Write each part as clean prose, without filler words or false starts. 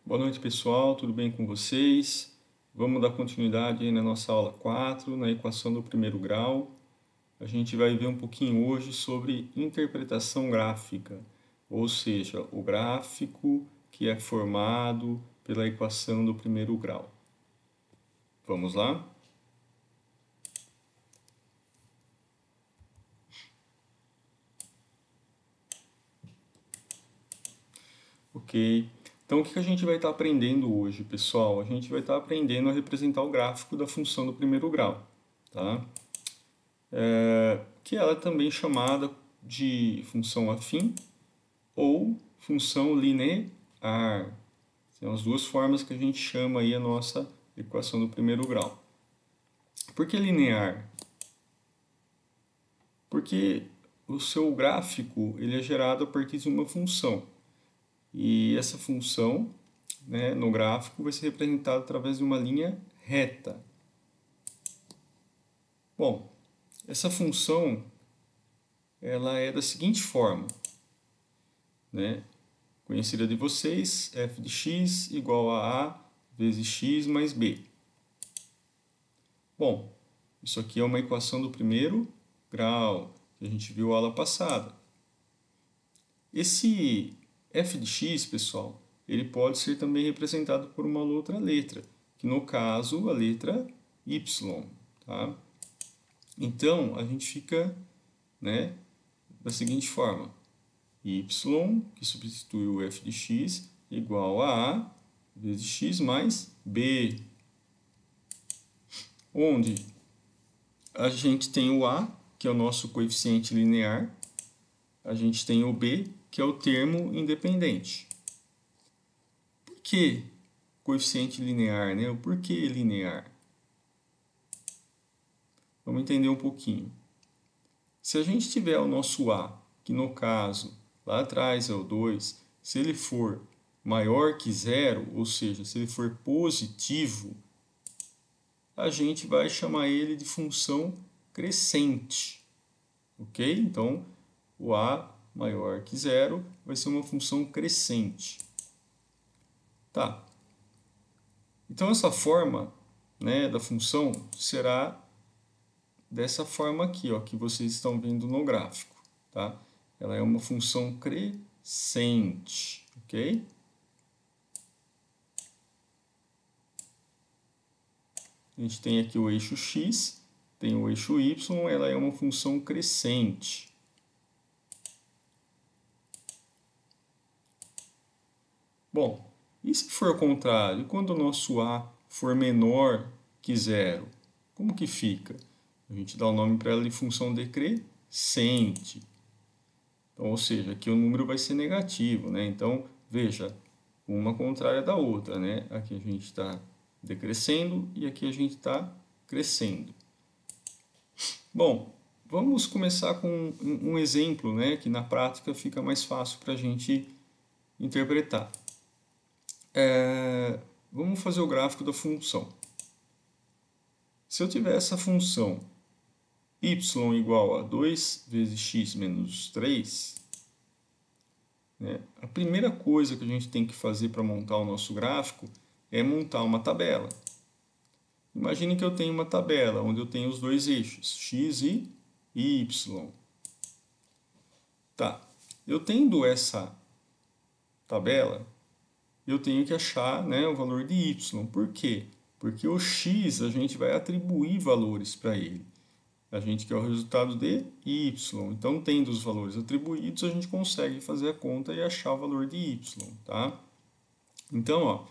Boa noite, pessoal, tudo bem com vocês? Vamos dar continuidade aí na nossa aula 4, na equação do primeiro grau. A gente vai ver um pouquinho hoje sobre interpretação gráfica, ou seja, o gráfico que é formado pela equação do primeiro grau. Vamos lá? Ok. Então, o que a gente vai estar aprendendo hoje, pessoal? A gente vai estar aprendendo a representar o gráfico da função do primeiro grau, tá? Que ela é também chamada de função afim ou função linear. São as duas formas que a gente chama aí a nossa equação do primeiro grau. Por que linear? Porque o seu gráfico ele é gerado a partir de uma função. E essa função, né, no gráfico, vai ser representada através de uma linha reta. Bom, essa função ela é da seguinte forma, né? Conhecida de vocês, f de x igual a vezes x mais b. Bom, isso aqui é uma equação do primeiro grau, que a gente viu a aula passada. Esse f de x, pessoal, ele pode ser também representado por uma outra letra, que no caso a letra y, tá? Então, a gente fica, né, da seguinte forma, y, que substitui o f de x, igual a vezes x mais b, onde a gente tem o a, que é o nosso coeficiente linear, a gente tem o b, que é o termo independente. Por que coeficiente linear, né? O porquê linear? Vamos entender um pouquinho. Se a gente tiver o nosso a, que no caso, lá atrás é o 2, se ele for maior que zero, ou seja, se ele for positivo, a gente vai chamar ele de função crescente, ok? Então, o a maior que zero vai ser uma função crescente. Tá. Então, essa forma, né, da função será dessa forma aqui, ó, que vocês estão vendo no gráfico, tá? Ela é uma função crescente, ok? A gente tem aqui o eixo x, tem o eixo y, ela é uma função crescente. Bom, e se for o contrário? Quando o nosso a for menor que zero, como que fica? A gente dá o nome para ela de função decrescente. Então, ou seja, aqui o número vai ser negativo, né? Então, veja, uma contrária da outra, né? Aqui a gente está decrescendo e aqui a gente está crescendo. Bom, vamos começar com um exemplo, né? Que na prática fica mais fácil para a gente interpretar. Vamos fazer o gráfico da função. Se eu tiver essa função y igual a 2 vezes x menos 3, né, a primeira coisa que a gente tem que fazer para montar o nosso gráfico é montar uma tabela. Imagine que eu tenho uma tabela onde eu tenho os dois eixos, x e y. Tá, eu tendo essa tabela, eu tenho que achar, né, o valor de y. Por quê? Porque o x a gente vai atribuir valores para ele. A gente quer o resultado de y. Então, tendo os valores atribuídos, a gente consegue fazer a conta e achar o valor de y. Tá? Então, ó,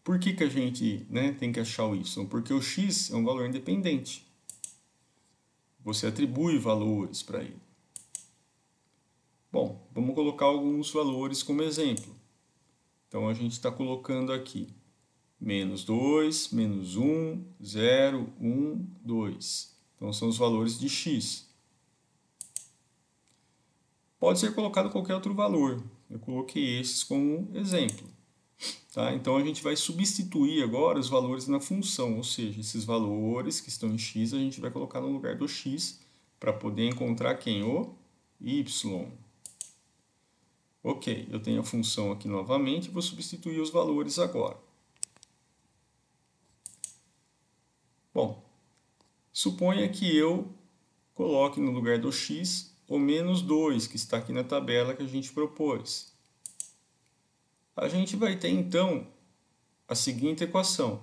por que a gente, né, tem que achar o y? Porque o x é um valor independente. Você atribui valores para ele. Bom, vamos colocar alguns valores como exemplo. Então, a gente está colocando aqui menos 2, menos 1, 0, 1, 2. Então, são os valores de x. Pode ser colocado qualquer outro valor. Eu coloquei esses como exemplo. Tá? Então, a gente vai substituir agora os valores na função, ou seja, esses valores que estão em x, a gente vai colocar no lugar do x para poder encontrar quem? O y. Ok, eu tenho a função aqui novamente, vou substituir os valores agora. Bom, suponha que eu coloque no lugar do x o menos 2, que está aqui na tabela que a gente propôs. A gente vai ter, então, a seguinte equação.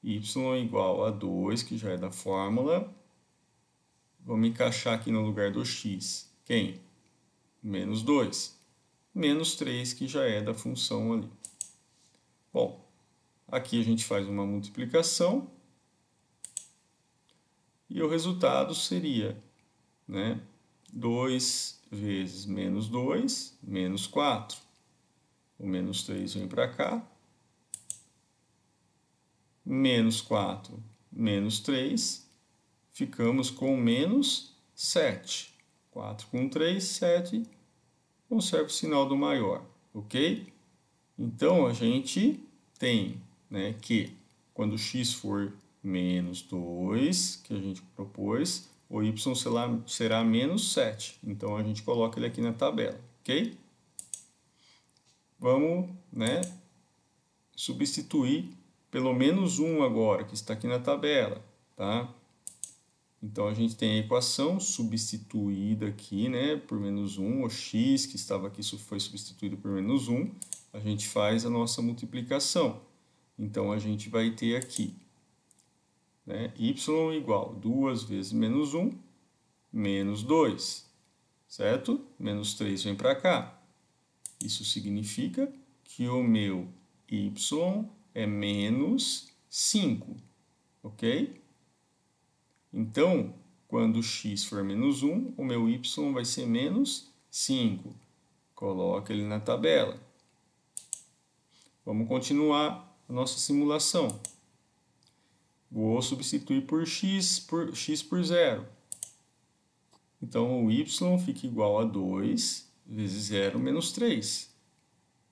Y igual a 2, que já é da fórmula. Vamos encaixar aqui no lugar do x. Quem? Menos 2. Menos 3, que já é da função ali. Bom, aqui a gente faz uma multiplicação. E o resultado seria, né, 2 vezes menos 2, menos 4. O menos 3 vem para cá. Menos 4, menos 3. Ficamos com menos 7. 4 com 3, 7. Conserva o sinal do maior, ok? Então, a gente tem, né, que quando x for menos 2, que a gente propôs, o y será menos 7. Então, a gente coloca ele aqui na tabela, ok? Vamos, né, substituir pelo menos 1 agora, que está aqui na tabela, tá? Então, a gente tem a equação substituída aqui, né, por menos 1, o x que estava aqui foi substituído por menos 1, a gente faz a nossa multiplicação. Então, a gente vai ter aqui, né, y igual 2 vezes menos 1, menos 2, certo? Menos 3 vem para cá. Isso significa que o meu y é menos 5, ok? Então, quando x for menos 1, o meu y vai ser menos 5. Coloca ele na tabela. Vamos continuar a nossa simulação. Vou substituir por x por 0. Então, o y fica igual a 2 vezes 0 menos 3.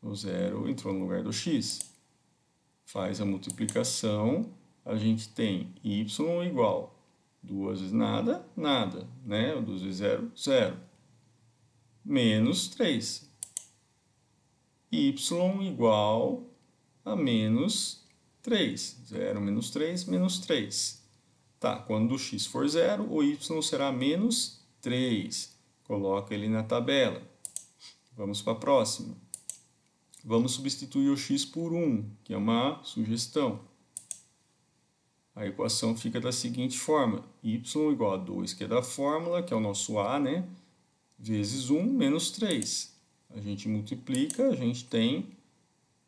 O 0 entrou no lugar do x. Faz a multiplicação. A gente tem y igual 2 vezes nada, nada, né? 2 vezes 0, 0. Menos 3. Y igual a menos 3. 0 menos 3, menos 3. Tá, quando o x for 0, o y será menos 3. Coloca ele na tabela. Vamos para a próxima. Vamos substituir o x por 1, que é uma sugestão. A equação fica da seguinte forma. Y igual a 2, que é da fórmula, que é o nosso a, né? Vezes 1 menos 3. A gente multiplica, a gente tem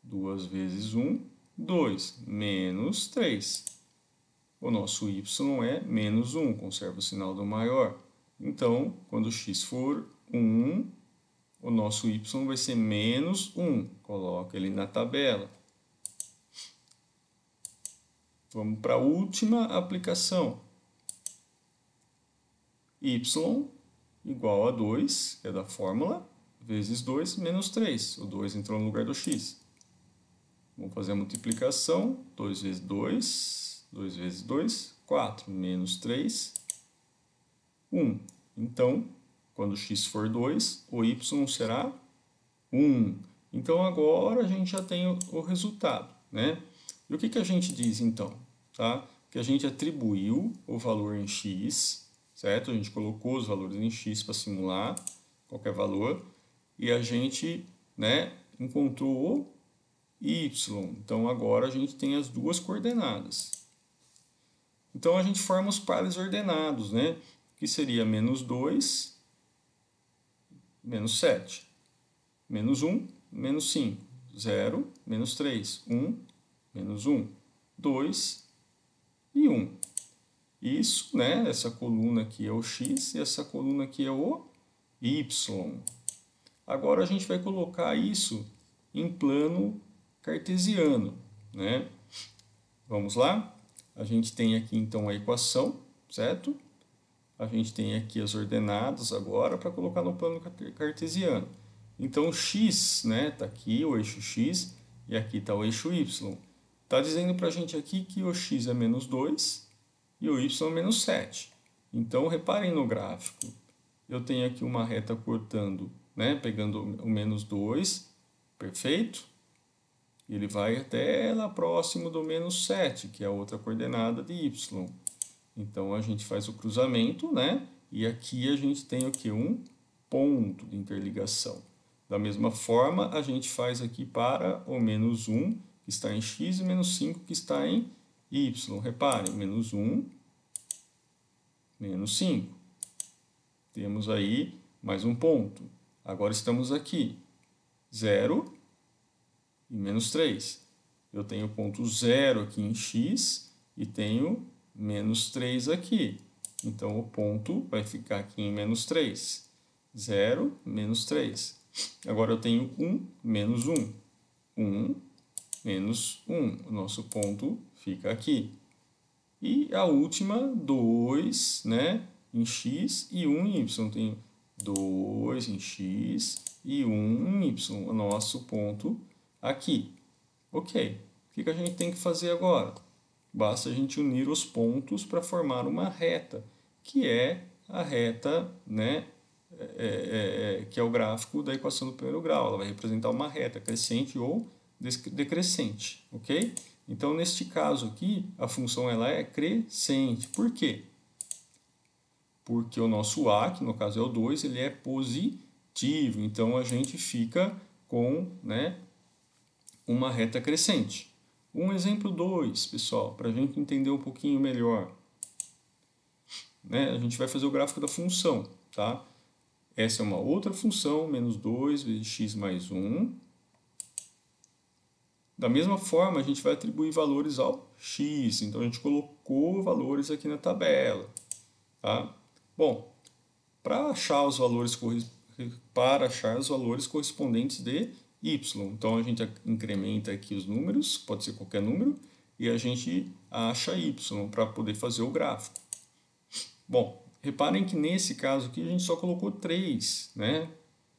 2 vezes 1, 2, menos 3. O nosso y é menos 1, conserva o sinal do maior. Então, quando x for 1, o nosso y vai ser menos 1. Coloca ele na tabela. Vamos para a última aplicação. Y igual a 2, que é da fórmula, vezes 2 menos 3. O 2 entrou no lugar do x. Vamos fazer a multiplicação. 2 vezes 2, 2 vezes 2, 4, menos 3, 1. Então, quando x for 2, o y será 1. Então, agora a gente já tem o resultado, né? E o que a gente diz, então? Tá? Que a gente atribuiu o valor em x, certo? A gente colocou os valores em x para simular qualquer valor. E a gente, né, encontrou o y. Então, agora a gente tem as duas coordenadas. Então, a gente forma os pares ordenados, né? Que seria menos 2, menos 7. Menos 1, menos 5. 0, menos 3. 1, menos 1. 2 e 1. Isso, né? Essa coluna aqui é o x e essa coluna aqui é o y. Agora, a gente vai colocar isso em plano cartesiano, né? Vamos lá? A gente tem aqui, então, a equação, certo? A gente tem aqui as ordenadas agora para colocar no plano cartesiano. Então, x, né, está aqui o eixo x e aqui está o eixo y. Está dizendo para a gente aqui que o x é menos 2 e o y é menos 7. Então, reparem no gráfico. Eu tenho aqui uma reta cortando né? Pegando o menos 2, perfeito? Ele vai até lá próximo do menos 7, que é a outra coordenada de y. Então, a gente faz o cruzamento, né? E aqui a gente tem o que? Um ponto de interligação. Da mesma forma, a gente faz aqui para o menos 1, que está em x, e menos 5, que está em y. Reparem, menos 1, menos 5. Temos aí mais um ponto. Agora estamos aqui, 0 e menos 3. Eu tenho ponto 0 aqui em x e tenho menos 3 aqui. Então, o ponto vai ficar aqui em menos 3. 0, menos 3. Agora eu tenho 1, menos 1. 1, menos 1. O nosso ponto fica aqui. E a última, 2, né, em x e 1 em y. Eu tenho 2 em x e 1 em y. O nosso ponto aqui. Ok. O que a gente tem que fazer agora? Basta a gente unir os pontos para formar uma reta, que é a reta, né, que é o gráfico da equação do primeiro grau. Ela vai representar uma reta crescente ou decrescente, ok? Então, neste caso aqui, a função ela é crescente. Por quê? Porque o nosso a, que no caso é o 2, ele é positivo. Então, a gente fica com, né, uma reta crescente. Um exemplo 2, pessoal, para a gente entender um pouquinho melhor. Né? A gente vai fazer o gráfico da função, tá? Essa é uma outra função, menos 2 vezes x mais 1. Da mesma forma, a gente vai atribuir valores ao x. Então, a gente colocou valores aqui na tabela. Tá? Bom, para achar os valores correspondentes de y, então a gente incrementa aqui os números, pode ser qualquer número, e a gente acha y para poder fazer o gráfico. Bom, reparem que nesse caso aqui a gente só colocou 3, né?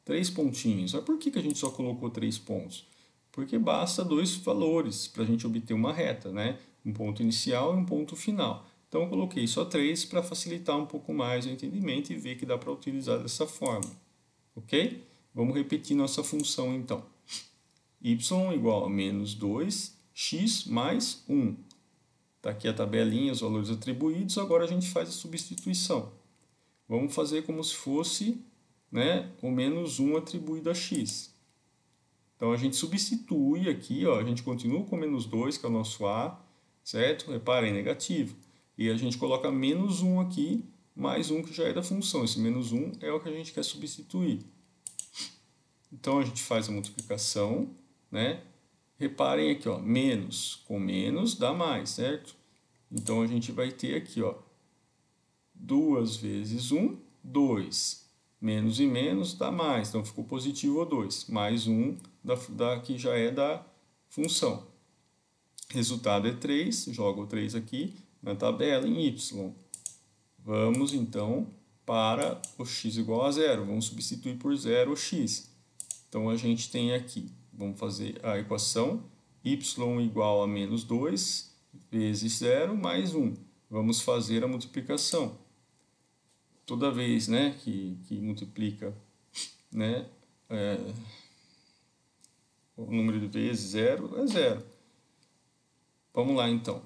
3 pontinhos. Mas por que a gente só colocou 3 pontos? Porque basta 2 valores para a gente obter uma reta, né? Um ponto inicial e um ponto final. Então eu coloquei só 3 para facilitar um pouco mais o entendimento e ver que dá para utilizar dessa forma. Ok? Vamos repetir nossa função então. Y igual a menos 2x mais 1. Está aqui a tabelinha, os valores atribuídos, agora a gente faz a substituição. Vamos fazer como se fosse, né, o menos 1 atribuído a x. Então, a gente substitui aqui, ó, a gente continua com menos 2, que é o nosso a, certo? Reparem, negativo. E a gente coloca menos 1 aqui, mais 1 que já é da função. Esse menos 1 é o que a gente quer substituir. Então, a gente faz a multiplicação, né? Reparem aqui, ó, menos com menos dá mais, certo? Então, a gente vai ter aqui, ó, 2 vezes 1, 2. Menos e menos dá mais, então ficou positivo o 2. Mais 1 que já é da função. Resultado é 3, jogo o 3 aqui na tabela em y. Vamos, então, para o x igual a 0. Vamos substituir por 0 o x. Então, a gente tem aqui, vamos fazer a equação y igual a menos 2 vezes 0 mais 1. Vamos fazer a multiplicação. Toda vez, né, que multiplica, né, o número de vezes 0 é 0. Vamos lá, então.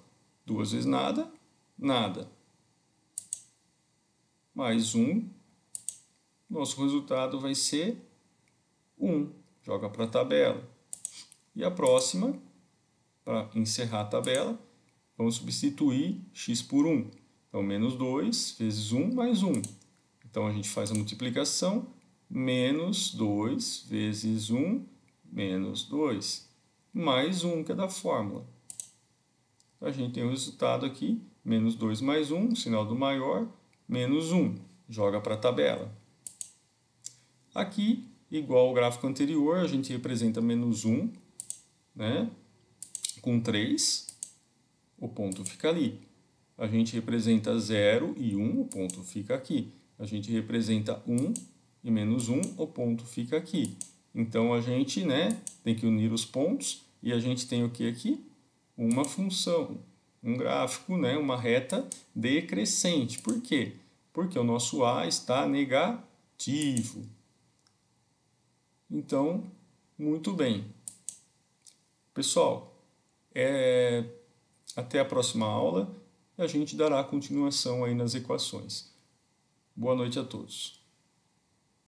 2 vezes nada, nada. Mais 1. Nosso resultado vai ser 1. Joga para a tabela. E a próxima, para encerrar a tabela, vamos substituir x por 1. Então, menos 2 vezes 1 mais 1. Então, a gente faz a multiplicação. Menos 2 vezes 1 menos 2. Mais 1, que é da fórmula. A gente tem o resultado aqui. Menos 2 mais 1, sinal do maior. Menos 1. Joga para a tabela. Aqui, igual ao gráfico anterior, a gente representa menos 1, né, com 3. O ponto fica ali. A gente representa 0 e 1, o ponto fica aqui. A gente representa 1 e menos 1, o ponto fica aqui. Então, a gente, né, tem que unir os pontos e a gente tem o que aqui? Uma função, um gráfico, né, uma reta decrescente. Por quê? Porque o nosso a está negativo. Então, muito bem. Pessoal, até a próxima aula e a gente dará continuação aí nas equações. Boa noite a todos.